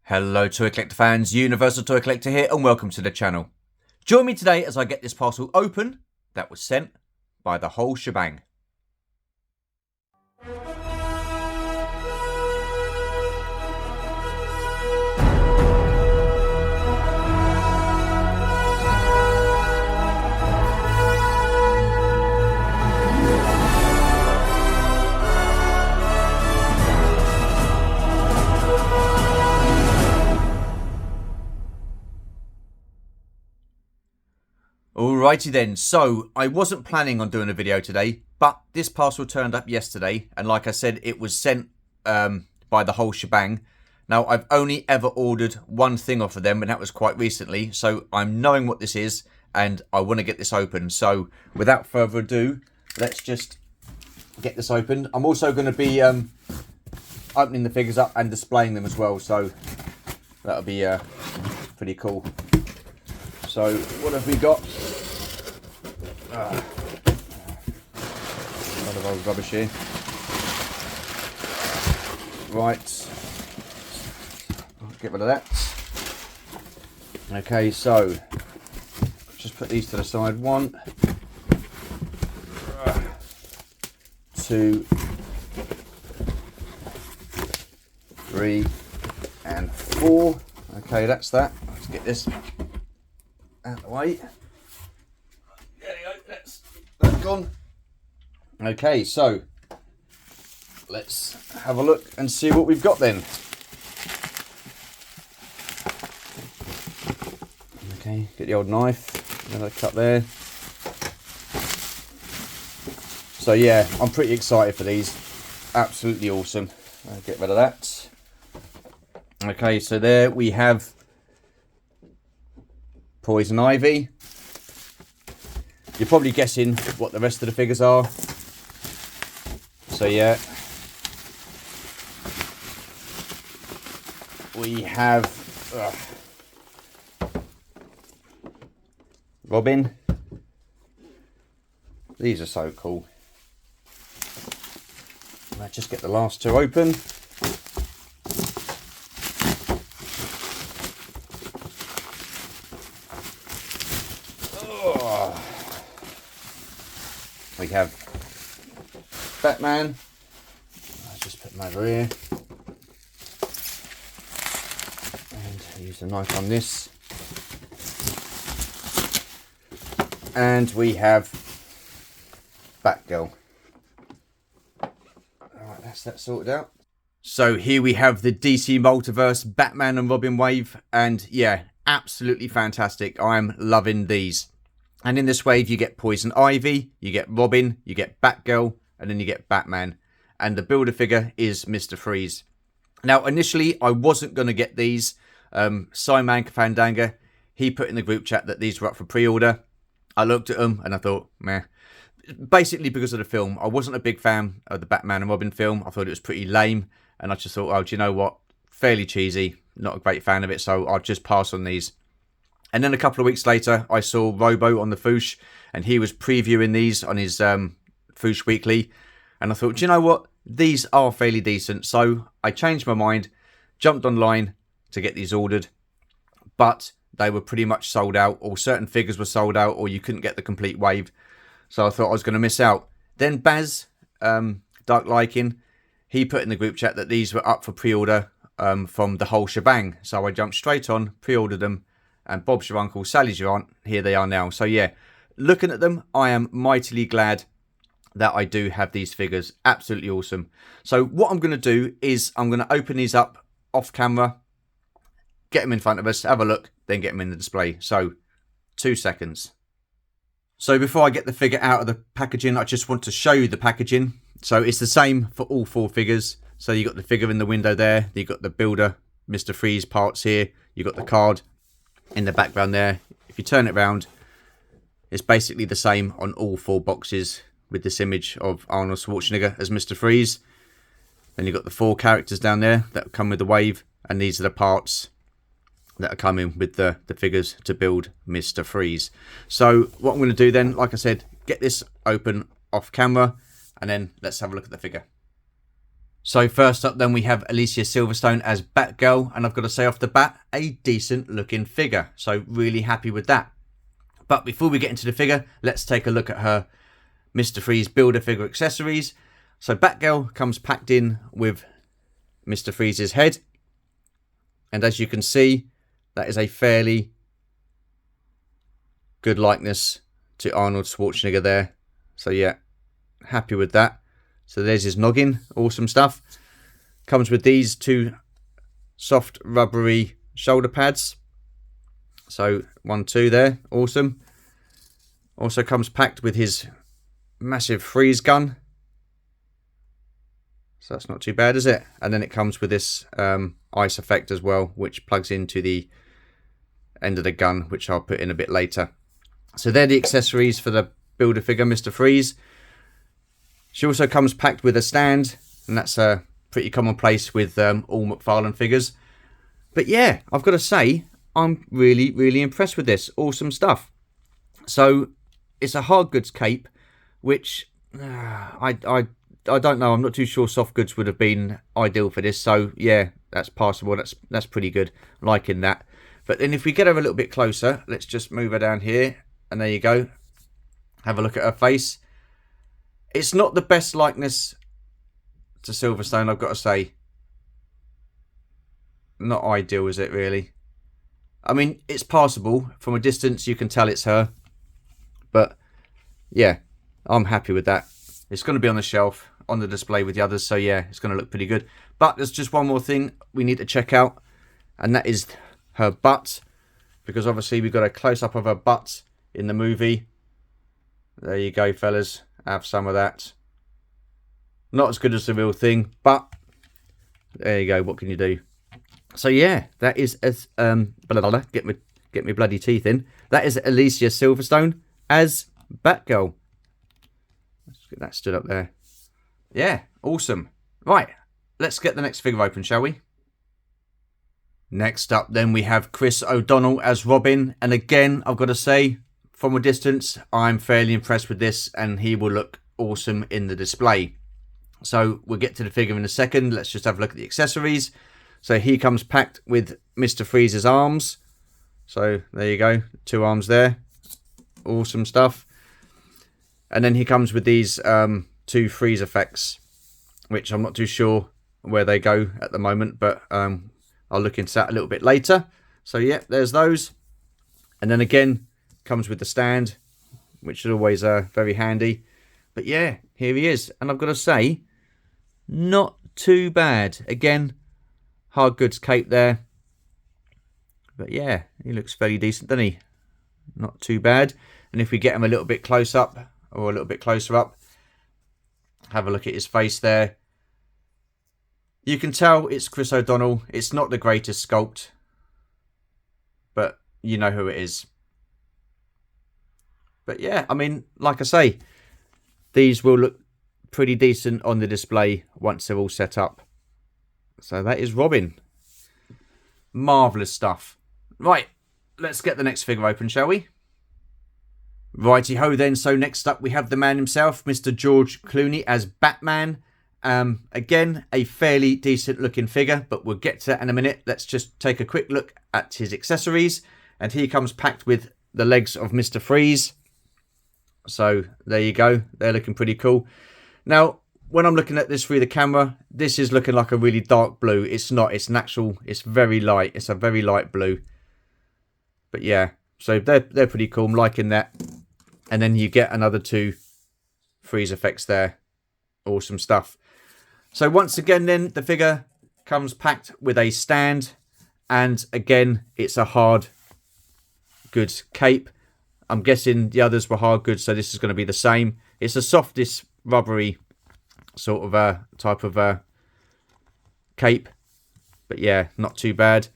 Hello Toy Collector fans, Universal Toy Collector here and welcome to the channel. Join me today as I get this parcel open that was sent by the whole shebang. Alrighty then, so I wasn't planning on doing a video today, but this parcel turned up yesterday, and like I said, it was sent by the whole shebang. Now, I've only ever ordered one thing off of them, and that was quite recently, so I'm knowing what this is, and I want to get this open. So, without further ado, let's just get this open. I'm also going to be opening the figures up and displaying them as well, so that'll be pretty cool. So, what have we got? A lot of old rubbish here. Right. I'll get rid of that. Okay, so just put these to the side. 1, 2, 3, and 4. Okay, that's that. Let's get this out of the way. There you go, that's gone. Okay, so let's have a look and see what we've got then. Okay, get the old knife, another cut there. So yeah, I'm pretty excited for these. Absolutely awesome. I'll get rid of that. Okay, so there we have Poison Ivy. You're probably guessing what the rest of the figures are. So yeah. We have Robin. These are so cool. Let's just get the last two open. We have Batman. I'll just put him over here. And use the knife on this. And we have Batgirl. Alright, that's that sorted out. So here we have the DC Multiverse Batman and Robin wave. And yeah, absolutely fantastic. I'm loving these. And in this wave, you get Poison Ivy, you get Robin, you get Batgirl, and then you get Batman. And the builder figure is Mr. Freeze. Now, initially, I wasn't going to get these. Simon Fandanga, he put in the group chat that these were up for pre-order. I looked at them and I thought, meh. Basically because of the film. I wasn't a big fan of the Batman and Robin film. I thought it was pretty lame. And I just thought, oh, do you know what? Fairly cheesy. Not a great fan of it, so I'll just pass on these. And then a couple of weeks later, I saw Robo on the Foosh, and he was previewing these on his Foosh Weekly. And I thought, do you know what? These are fairly decent. So I changed my mind, jumped online to get these ordered. But they were pretty much sold out, or certain figures were sold out, or you couldn't get the complete wave. So I thought I was going to miss out. Then Baz, Dark Liking, he put in the group chat that these were up for pre-order from the whole shebang. So I jumped straight on, pre-ordered them. And Bob's your uncle, Sally's your aunt. Here they are now. So yeah, looking at them, I am mightily glad that I do have these figures. Absolutely awesome. So what I'm going to do is I'm going to open these up off camera, get them in front of us, have a look, then get them in the display. So 2 seconds. So before I get the figure out of the packaging, I just want to show you the packaging. So it's the same for all 4 figures. So you got the figure in the window there. You got the builder, Mr. Freeze parts here. You got the card in the background there. If you turn it around, it's basically the same on all 4 boxes with this image of Arnold Schwarzenegger as Mr. Freeze. Then you've got the 4 characters down there that come with the wave, and these are the parts that are coming with the figures to build Mr. Freeze. So what I'm going to do then, like I said, get this open off camera, and then let's have a look at the figure. So first up then we have Alicia Silverstone as Batgirl, and I've got to say off the bat, a decent looking figure. So really happy with that. But before we get into the figure, let's take a look at her Mr. Freeze Build-A-Figure accessories. So Batgirl comes packed in with Mr. Freeze's head. And as you can see, that is a fairly good likeness to Arnold Schwarzenegger there. So yeah, happy with that. So there's his noggin, awesome stuff. Comes with these two soft rubbery shoulder pads. So 1, 2 there, awesome. Also comes packed with his massive freeze gun. So that's not too bad, is it? And then it comes with this ice effect as well, which plugs into the end of the gun, which I'll put in a bit later. So they're the accessories for the Build-A-Figure Mr. Freeze. She also comes packed with a stand, and that's pretty commonplace with all McFarlane figures. But yeah, I've got to say, I'm really, really impressed with this. Awesome stuff. So it's a hard goods cape, which I don't know. I'm not too sure soft goods would have been ideal for this. So yeah, that's passable. That's pretty good. Liking that. But then if we get her a little bit closer, let's just move her down here. And there you go. Have a look at her face. It's not the best likeness to Silverstone, I've got to say. Not ideal, is it, really? I mean, it's passable. From a distance, you can tell it's her. But, yeah, I'm happy with that. It's going to be on the shelf, on the display with the others. So, yeah, it's going to look pretty good. But there's just one more thing we need to check out. And that is her butt. Because, obviously, we've got a close-up of her butt in the movie. There you go, fellas. Have some of that. Not as good as the real thing, but there you go. What can you do? So yeah, that is as get me bloody teeth in. That is Alicia Silverstone as Batgirl. Let's get that stood up there. Yeah, awesome. Right, let's get the next figure open, shall we? Next up, then we have Chris O'Donnell as Robin, and again, I've got to say, from a distance, I'm fairly impressed with this, and he will look awesome in the display. So we'll get to the figure in a second. Let's just have a look at the accessories. So he comes packed with Mr. Freeze's arms. So there you go, 2 arms there. Awesome stuff. And then he comes with these 2 freeze effects, which I'm not too sure where they go at the moment, but I'll look into that a little bit later. So yeah, there's those. And then again, comes with the stand, which is always very handy. But yeah, here he is. And I've got to say, not too bad. Again, hard goods cape there. But yeah, he looks fairly decent, doesn't he? Not too bad. And if we get him a little bit close up, or a little bit closer up, have a look at his face there. You can tell it's Chris O'Donnell. It's not the greatest sculpt, but you know who it is. But yeah, I mean, like I say, these will look pretty decent on the display once they're all set up. So that is Robin. Marvellous stuff. Right, let's get the next figure open, shall we? Righty-ho then. So next up we have the man himself, Mr. George Clooney as Batman. Again, a fairly decent looking figure, but we'll get to that in a minute. Let's just take a quick look at his accessories. And he comes packed with the legs of Mr. Freeze. So there you go. They're looking pretty cool. Now, when I'm looking at this through the camera, this is looking like a really dark blue. It's not. It's natural. It's very light. It's a very light blue. But yeah, so they're pretty cool. I'm liking that. And then you get another 2 freeze effects there. Awesome stuff. So once again then, the figure comes packed with a stand. And again, it's a hard goods cape. I'm guessing the others were hard goods, so this is going to be the same. It's the softest rubbery sort of type of cape. But yeah, not too bad.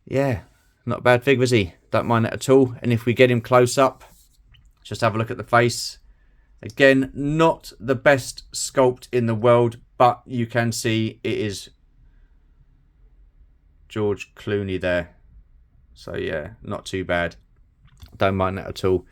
Yeah, not a bad figure, is he? Don't mind that at all. And if we get him close up, just have a look at the face. Again, not the best sculpt in the world, but you can see it is George Clooney there. So yeah, not too bad. Don't mind that at all.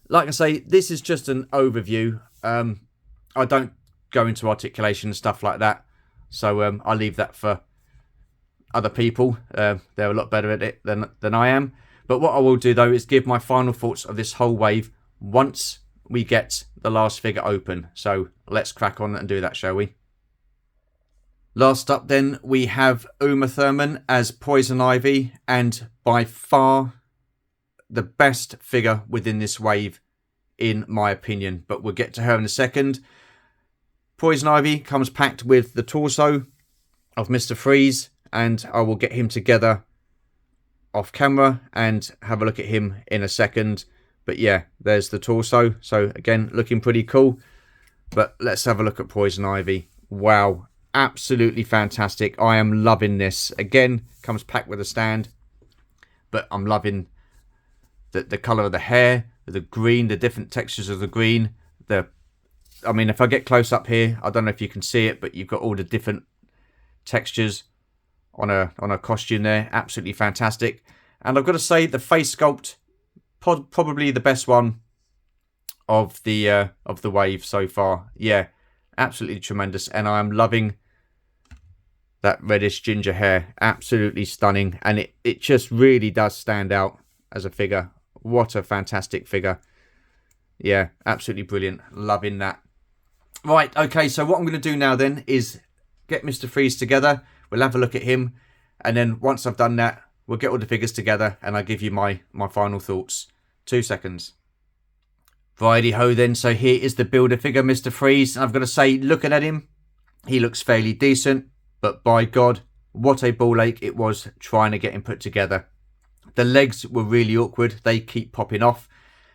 Like I say, this is just an overview. I don't go into articulation and stuff like that. So I'll leave that for other people. They're a lot better at it than I am. But what I will do, though, is give my final thoughts of this whole wave once we get the last figure open. So let's crack on and do that, shall we? Last up, then, we have Uma Thurman as Poison Ivy, and by far the best figure within this wave, in my opinion. But we'll get to her in a second. Poison Ivy comes packed with the torso of Mr. Freeze, and I will get him together off camera and have a look at him in a second. But yeah, there's the torso. So again, looking pretty cool. But let's have a look at Poison Ivy. Wow, absolutely fantastic. I am loving this. Again, comes packed with a stand. But I'm loving the colour of the hair, the green, the different textures of the green. I mean, if I get close up here, I don't know if you can see it, but you've got all the different textures on a costume there. Absolutely fantastic. And I've got to say, the face sculpt, probably the best one of the wave so far. Yeah, absolutely tremendous. And I am loving that reddish ginger hair. Absolutely stunning. And it just really does stand out as a figure. What a fantastic figure. Yeah, absolutely brilliant. Loving that. Right, okay, so what I'm going to do now then is get Mr. Freeze together. We'll have a look at him. And then once I've done that, we'll get all the figures together and I'll give you my final thoughts. 2 seconds. Righty-ho then, so here is the Build-A-Figure Mr. Freeze. And I've got to say, looking at him, he looks fairly decent. But by God, what a ball ache it was trying to get him put together. The legs were really awkward. They keep popping off.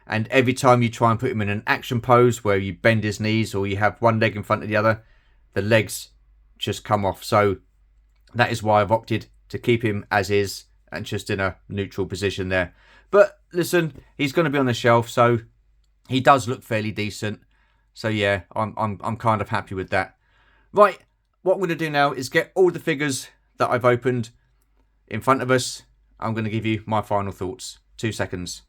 And every time you try and put him in an action pose where you bend his knees or you have one leg in front of the other, the legs just come off. So that is why I've opted to keep him as is and just in a neutral position there. But listen, he's going to be on the shelf, so he does look fairly decent. So yeah, I'm kind of happy with that. Right, what I'm going to do now is get all the figures that I've opened in front of us. I'm going to give you my final thoughts. 2 seconds.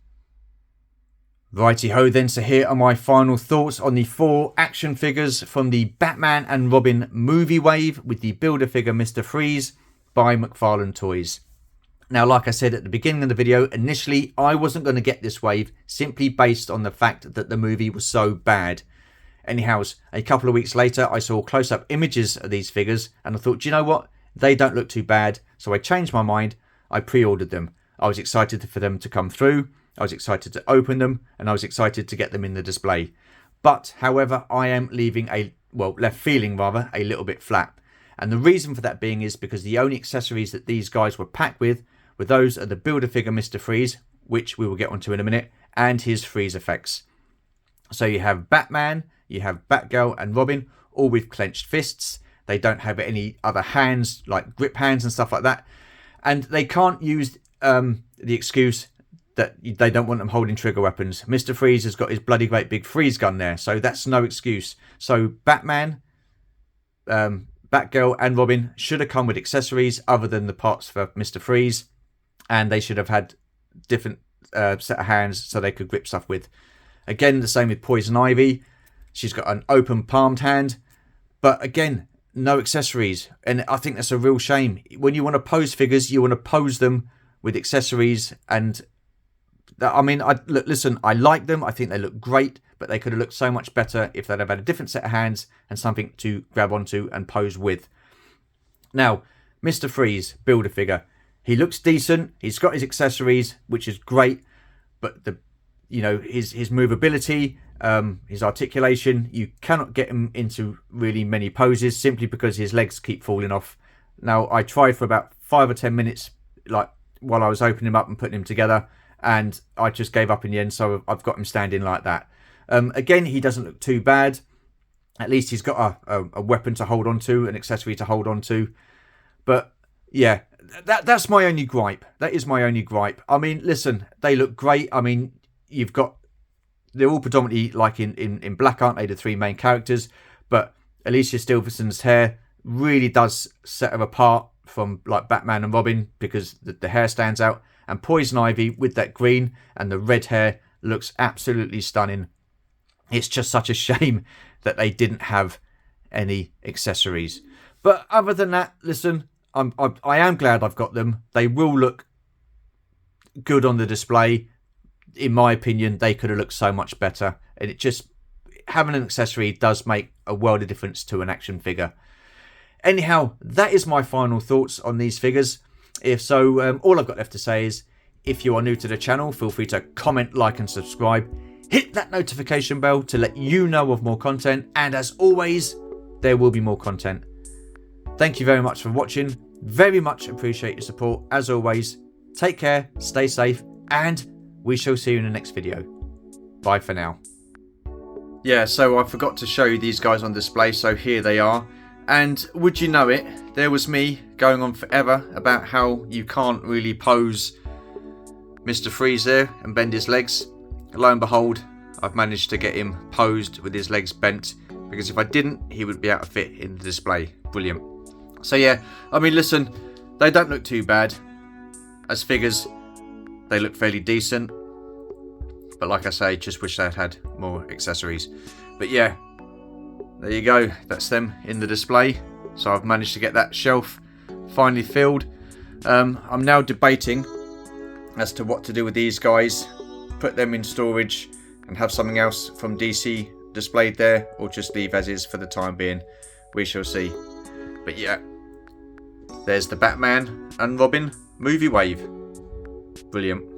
Righty-ho then, so here are my final thoughts on the 4 action figures from the Batman and Robin movie wave with the Build-A-Figure Mr. Freeze by McFarlane Toys. Now, like I said at the beginning of the video, initially I wasn't going to get this wave simply based on the fact that the movie was so bad. Anyhow, a couple of weeks later I saw close-up images of these figures and I thought, do you know what? They don't look too bad. So I changed my mind. I pre-ordered them. I was excited for them to come through. I was excited to open them and I was excited to get them in the display. But, however, I am left feeling a little bit flat. And the reason for that being is because the only accessories that these guys were packed with were those of the Build-A-Figure Mr. Freeze, which we will get onto in a minute, and his freeze effects. So you have Batman, you have Batgirl and Robin, all with clenched fists. They don't have any other hands, like grip hands and stuff like that. And they can't use the excuse that they don't want them holding trigger weapons. Mr. Freeze has got his bloody great big freeze gun there, so that's no excuse. So Batman, Batgirl and Robin should have come with accessories other than the parts for Mr. Freeze, and they should have had different set of hands so they could grip stuff with. Again, the same with Poison Ivy. She's got an open palmed hand, but again, no accessories, and I think that's a real shame. When you want to pose figures, you want to pose them with accessories. And I mean, listen, I like them. I think they look great, but they could have looked so much better if they'd have had a different set of hands and something to grab onto and pose with. Now, Mr. Freeze, Build-A-Figure. He looks decent. He's got his accessories, which is great, but his movability, his articulation, you cannot get him into really many poses simply because his legs keep falling off. Now, I tried for about 5 or 10 minutes, like while I was opening him up and putting him together, and I just gave up in the end, so I've got him standing like that. Again, he doesn't look too bad. At least he's got a weapon to hold on to, an accessory to hold on to. But yeah, that's my only gripe. That is my only gripe. I mean, listen, they look great. I mean, they're all predominantly like in black, aren't they, the 3 main characters? But Alicia Silverstone's hair really does set her apart from like Batman and Robin because the hair stands out. And Poison Ivy with that green and the red hair looks absolutely stunning. It's just such a shame that they didn't have any accessories. But other than that, listen, I am glad I've got them. They will look good on the display. In my opinion, they could have looked so much better. And it just, having an accessory does make a world of difference to an action figure. Anyhow, that is my final thoughts on these figures. If so, all I've got left to say is, if you are new to the channel, feel free to comment, like and subscribe. Hit that notification bell to let you know of more content. And as always, there will be more content. Thank you very much for watching. Very much appreciate your support. As always, take care, stay safe, and we shall see you in the next video. Bye for now. Yeah, so I forgot to show you these guys on display, so here they are. And would you know it, there was me going on forever about how you can't really pose Mr. Freeze there and bend his legs. Lo and behold, I've managed to get him posed with his legs bent, because if I didn't, he would be out of fit in the display. Brilliant. So yeah, I mean, listen, they don't look too bad. As figures, they look fairly decent. But like I say, just wish they'd had more accessories. But yeah, there you go. That's them in the display. So I've managed to get that shelf finally filled. I'm now debating as to what to do with these guys. Put them in storage and have something else from DC displayed there, or just leave as is for the time being. We shall see. But yeah, there's the Batman and Robin movie wave. Brilliant.